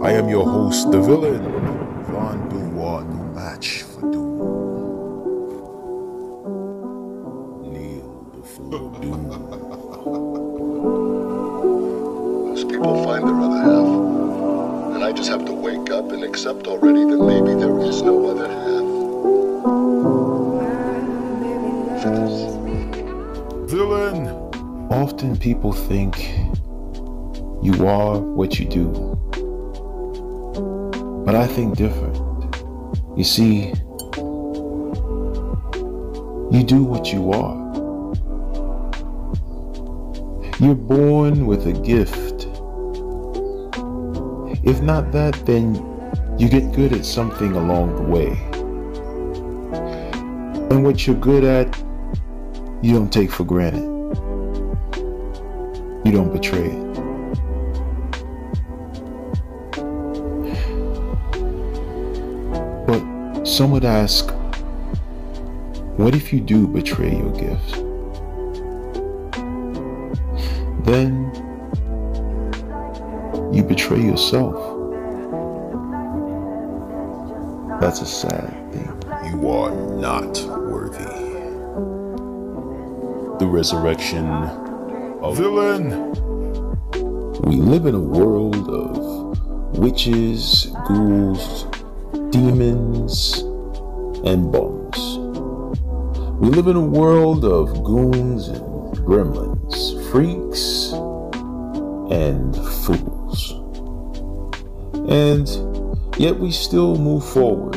I am your host, the villain, Von Doom, no match for Doom. Kneel before Doom. Most people find their other half, and I just have to wake up and accept already that maybe there is no other half. Villain! Often people think you are what you do. But I think different. You see, you do what you are. You're born with a gift. If not that, then you get good at something along the way. And what you're good at, you don't take for granted. You don't betray it. But some would ask, what if you do betray your gifts? Then you betray yourself. That's a sad thing. You are not worthy. The resurrection of Villain. We live in a world of witches, ghouls, demons, and bums. We live in a world of goons and gremlins, freaks and fools. And yet we still move forward.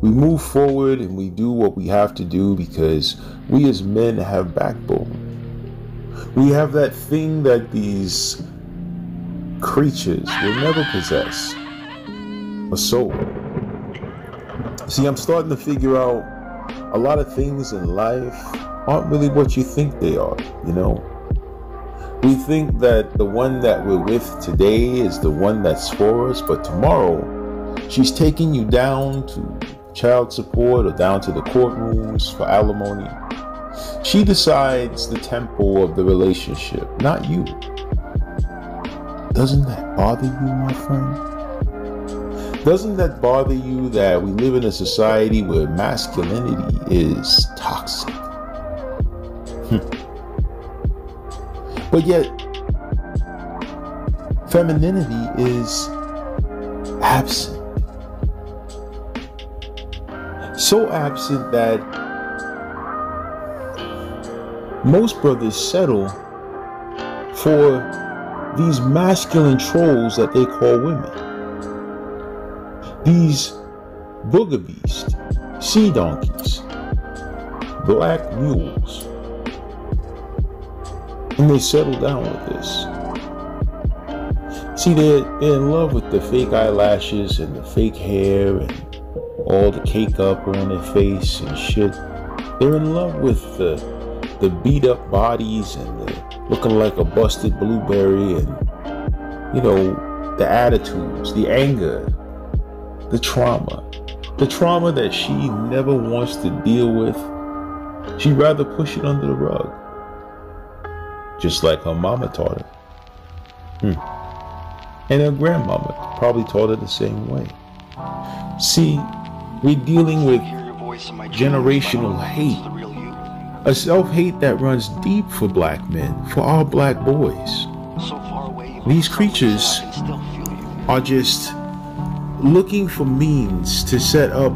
We move forward and we do what we have to do because we as men have backbone. We have that thing that these creatures will never possess, a soul. See, I'm starting to figure out a lot of things in life aren't really what you think they are, you know? We think that the one that we're with today is the one that's for us, but tomorrow she's taking you down to child support or down to the courtrooms for alimony. She decides the tempo of the relationship, not you. Doesn't that bother you, my friend? Doesn't that bother you that we live in a society where masculinity is toxic? But yet, femininity is absent. So absent that most brothers settle for these masculine trolls that they call women. These booger beasts, sea donkeys, black mules. And they settle down with this. See, they're in love with the fake eyelashes and the fake hair and all the cake up on their face and shit. They're in love with the beat up bodies and the looking like a busted blueberry and, you know, the attitudes, the anger, the trauma that she never wants to deal with. She'd rather push it under the rug, just like her mama taught her. And her grandmama probably taught her the same way. See, we're dealing with generational hate, a self-hate that runs deep for black men, for our black boys. These creatures are just looking for means to set up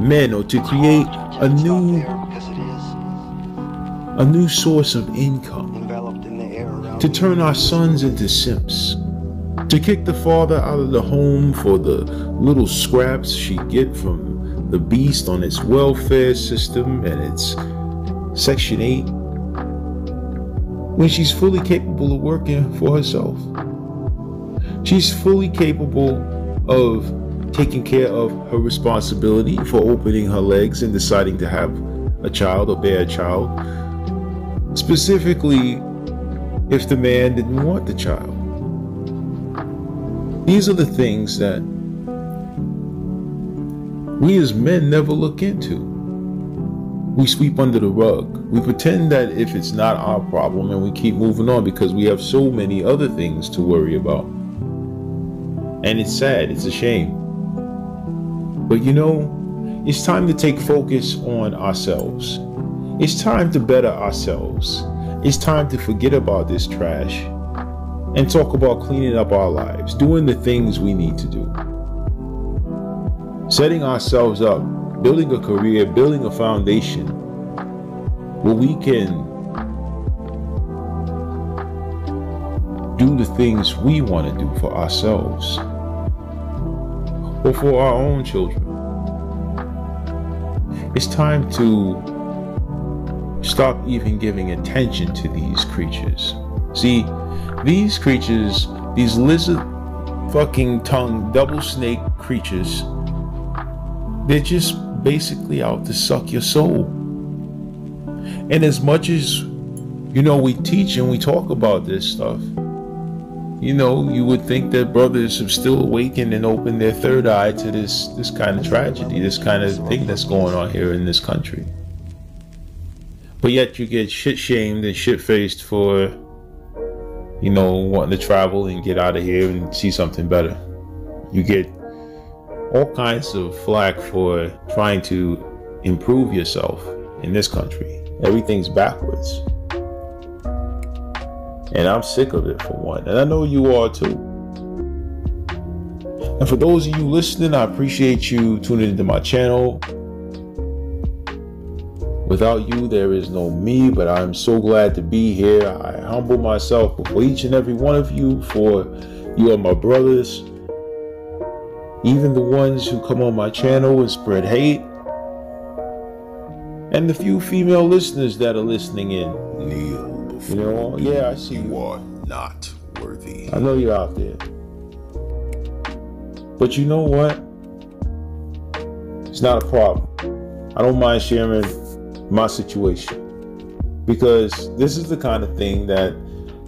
men or to create a new source of income, to turn our sons into simps, to kick the father out of the home for the little scraps she get from the beast on its welfare system and its Section 8, when she's fully capable of working for herself. She's fully capable of taking care of her responsibility for opening her legs and deciding to have a child or bear a child, specifically if the man didn't want the child. These are the things that we as men never look into. We sweep under the rug. We pretend that if it's not our problem and we keep moving on because we have so many other things to worry about. And it's sad, it's a shame. But you know, it's time to take focus on ourselves. It's time to better ourselves. It's time to forget about this trash and talk about cleaning up our lives, doing the things we need to do. Setting ourselves up, building a career, building a foundation where we can do the things we want to do for ourselves or for our own children. It's time to stop even giving attention to these creatures. See, these creatures, these lizard fucking tongue double snake creatures, they're just basically out to suck your soul. And as much as, you know, we teach and we talk about this stuff, you know, you would think that brothers have still awakened and opened their third eye to this kind of tragedy, this kind of thing that's going on here in this country. But yet you get shit-shamed and shit-faced for, you know, wanting to travel and get out of here and see something better. You get all kinds of flack for trying to improve yourself in this country. Everything's backwards. And I'm sick of it, for one. And I know you are too. And for those of you listening, I appreciate you tuning into my channel. Without you, there is no me, but I'm so glad to be here. I humble myself before each and every one of you, for you are my brothers. Even the ones who come on my channel and spread hate. And the few female listeners that are listening in. Kneel before you know, yeah, I see you are not worthy. I know you're out there. But you know what? It's not a problem. I don't mind sharing my situation, because this is the kind of thing that,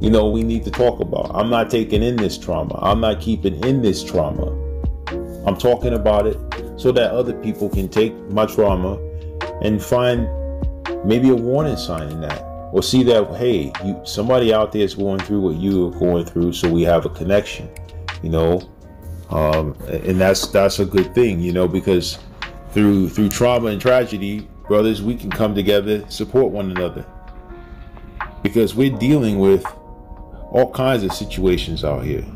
you know, we need to talk about. I'm not taking in this trauma. I'm not keeping in this trauma. I'm talking about it so that other people can take my trauma and find maybe a warning sign in that, or see that, hey, somebody out there is going through what you are going through, so we have a connection, you know. And that's a good thing, you know, because through trauma and tragedy, brothers, we can come together, support one another, because we're dealing with all kinds of situations out here,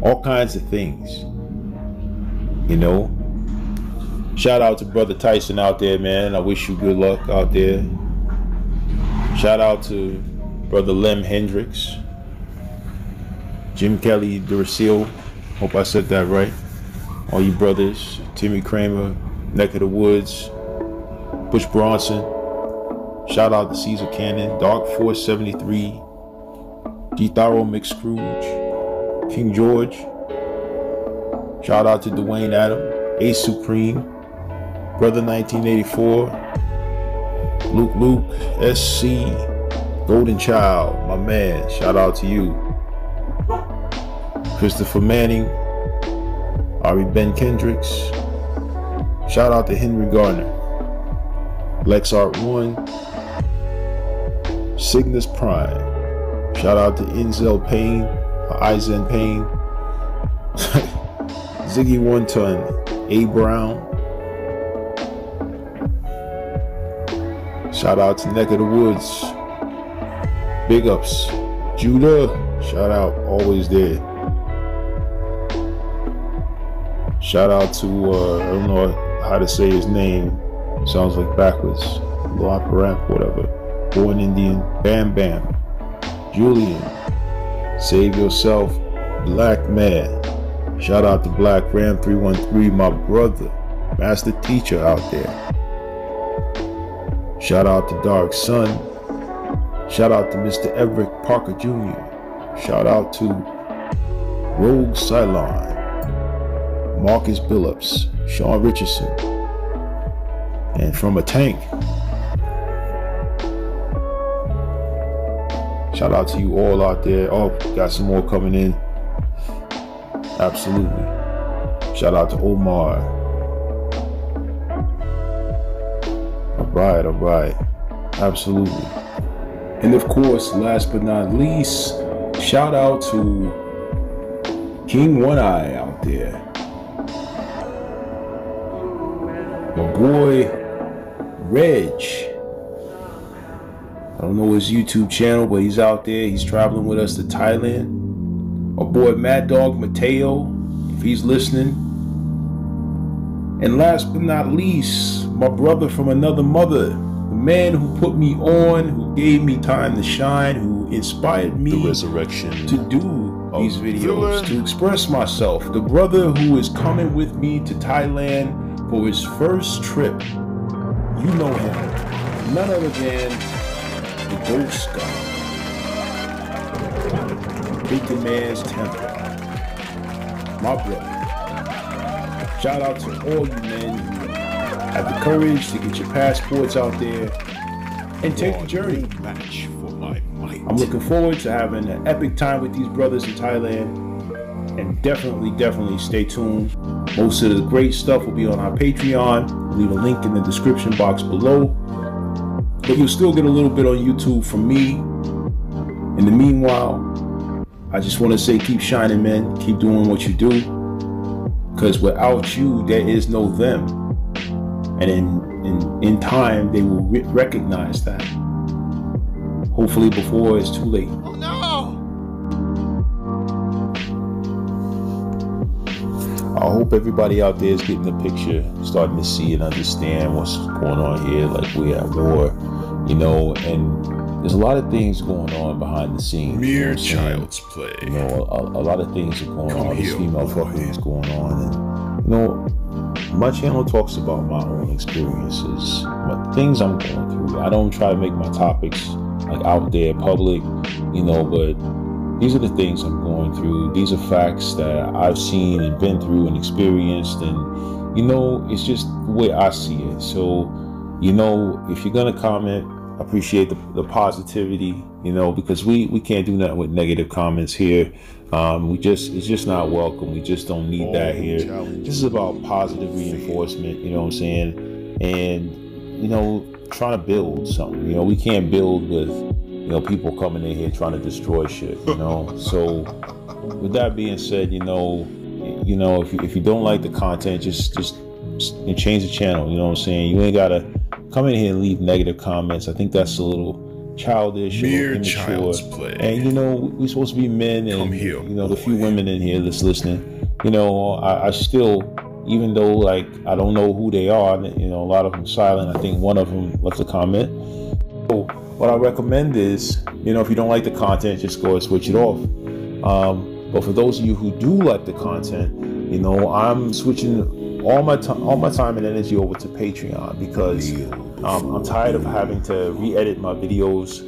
all kinds of things, you know. Shout out to Brother Tyson out there, man. I wish you good luck out there. Shout out to Brother Lem Hendricks, Jim Kelly Duracil, hope I said that right. All you brothers, Timmy Kramer, Neck of the Woods, Bush Bronson. Shout out to Caesar Cannon, Dark Force 73, G Tharo McScrooge, King George. Shout out to Dwayne Adam, Ace Supreme, Brother 1984, Luke, SC, Golden Child, my man. Shout out to you. Christopher Manning, Ari Ben Kendricks. Shout out to Henry Gardner, LexArt1, Cygnus Prime. Shout out to Enzel Payne, Eisen Payne, Ziggy One Ton, A Brown. Shout out to Neck of the Woods. Big ups. Judah, shout out, always there. Shout out to, I don't know how to say his name. Sounds like backwards. Loparamp, whatever. Born Indian, Bam Bam. Julian, Save Yourself, Black Man. Shout out to Black Ram 313, my brother, master teacher out there. Shout out to Dark Sun. Shout out to Mr. Everett Parker Jr. Shout out to Rogue Cylon, Marcus Billups, Sean Richardson, and From a Tank. Shout out to you all out there. Oh, got some more coming in. Absolutely. Shout out to Omar. All right. Absolutely. And of course, last but not least, shout out to King One Eye out there. My boy Reg. I don't know his YouTube channel, but he's out there. He's traveling with us to Thailand. My boy Mad Dog Mateo, if he's listening. And last but not least, my brother from another mother, the man who put me on, who gave me time to shine, who inspired me the resurrection to do these videos, to express myself. The brother who is coming with me to Thailand for his first trip. You know him, none other than the Ghost God, Bacon Man's Temple, my brother. Shout out to all you men who have the courage to get your passports out there and take the journey. Match for my might. I'm looking forward to having an epic time with these brothers in Thailand, and definitely stay tuned. Most of the great stuff will be on our Patreon. I'll leave a link in the description box below, but you'll still get a little bit on YouTube from me. In the meanwhile, I just want to say, keep shining, men. Keep doing what you do, because without you, there is no them. And in time, they will recognize that. Hopefully before it's too late. Oh no! I hope everybody out there is getting the picture, starting to see and understand what's going on here. Like, we're at war, you know, and there's a lot of things going on behind the scenes. Mere child's play. You know, a lot of things are going on. This female fucking is going on, and you know, my channel talks about my own experiences, things I'm going through. I don't try to make my topics like out there public, you know, but these are the things I'm going through. These are facts that I've seen and been through and experienced, and you know, it's just the way I see it. So, you know, if you're gonna comment, I appreciate the positivity, you know, because we can't do nothing with negative comments here. It's just not welcome. We just don't need that here. This is about positive reinforcement, you know what I'm saying? And, you know, trying to build something. You know, we can't build with, you know, people coming in here trying to destroy shit, you know? So with that being said, you know, if you don't like the content, just change the channel, you know what I'm saying? You ain't gotta come in here and leave negative comments. I think that's a little childish, mere child's play. And you know, we're supposed to be men, and here, you know, the few women in here that's listening, you know, I still, even though like I don't know who they are, you know, a lot of them silent. I think one of them left a comment. So what I recommend is, you know, if you don't like the content, just go and switch it off. But for those of you who do like the content, you know, I'm switching all my time and energy over to Patreon, because I'm tired of having to re-edit my videos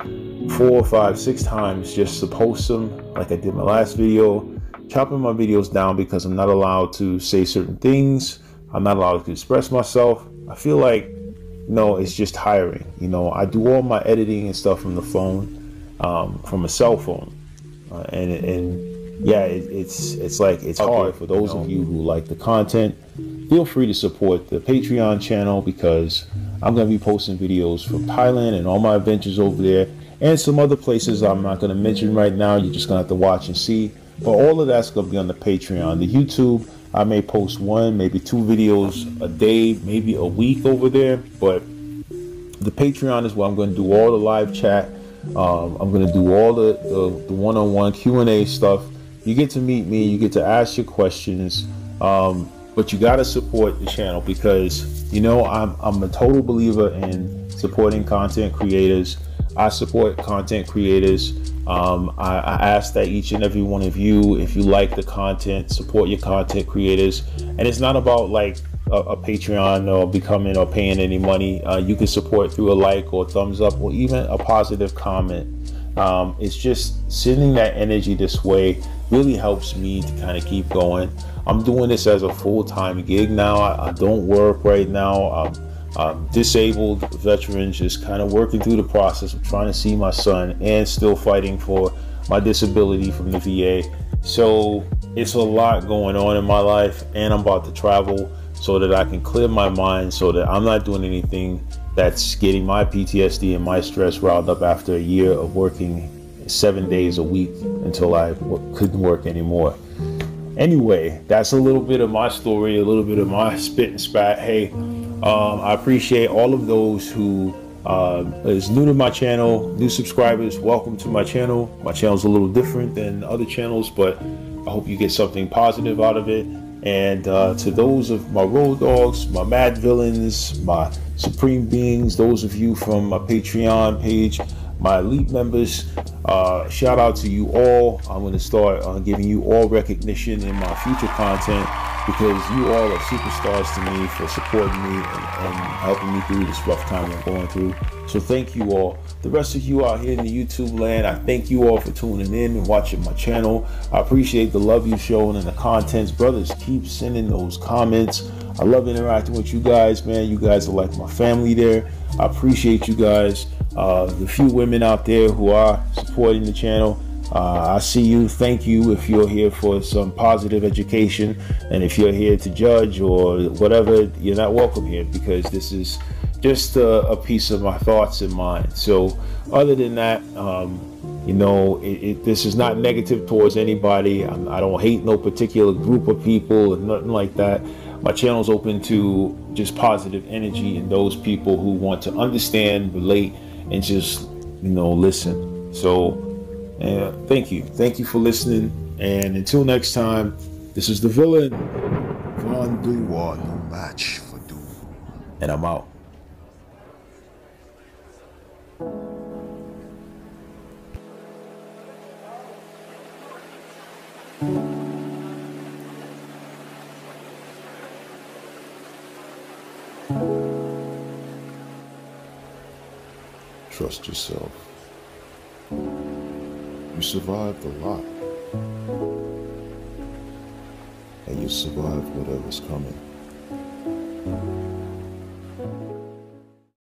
4, 5, 6 times just to post them like I did my last video, chopping my videos down because I'm not allowed to say certain things. I'm not allowed to express myself. I feel like, you know, it's just tiring. You know, I do all my editing and stuff from the phone, from a cell phone, and yeah, it's hard for those of you who like the content. Feel free to support the Patreon channel, because I'm going to be posting videos from Thailand and all my adventures over there, and some other places I'm not going to mention right now. You're just going to have to watch and see. But all of that's going to be on the Patreon. The YouTube, I may post 1, maybe 2 videos a day, maybe a week over there. But the Patreon is where I'm going to do all the live chat. I'm going to do all the one-on-one Q&A stuff. You get to meet me. You get to ask your questions. But you got to support the channel, because, you know, I'm a total believer in supporting content creators. I support content creators. I ask that each and every one of you, if you like the content, support your content creators. And it's not about like a Patreon or becoming or paying any money. You can support through a like or thumbs up or even a positive comment. It's just sending that energy this way really helps me to kind of keep going. I'm doing this as a full-time gig now. I don't work right now. I'm disabled veteran, just kind of working through the process of trying to see my son and still fighting for my disability from the VA. So it's a lot going on in my life, and I'm about to travel so that I can clear my mind, so that I'm not doing anything that's getting my PTSD and my stress riled up after a year of working 7 days a week until I couldn't work anymore. Anyway, that's a little bit of my story, a little bit of my spit and spat. Hey, I appreciate all of those who is new to my channel, new subscribers. Welcome to my channel. My channel's a little different than other channels, but I hope you get something positive out of it. And to those of my road dogs, my mad villains, my supreme beings, those of you from my Patreon page, my elite members, shout out to you all. I'm going to start giving you all recognition in my future content, because you all are superstars to me for supporting me and helping me through this rough time I'm going through. So thank you all. The rest of you out here in the YouTube land, I thank you all for tuning in and watching my channel. I appreciate the love you've shown and the contents. Brothers, keep sending those comments. I love interacting with you guys, man. You guys are like my family there. I appreciate you guys. The few women out there who are supporting the channel, I see you. Thank you if you're here for some positive education, and if you're here to judge or whatever, you're not welcome here, because this is just a piece of my thoughts and mind. So other than that, you know, this is not negative towards anybody. I don't hate no particular group of people or nothing like that. My channel's open to just positive energy and those people who want to understand, relate, and just, you know, listen. So thank you for listening, and until next time, this is the villain Von Doom, no match for Doom, and I'm out. Trust yourself. You survived a lot, and you survived whatever's coming.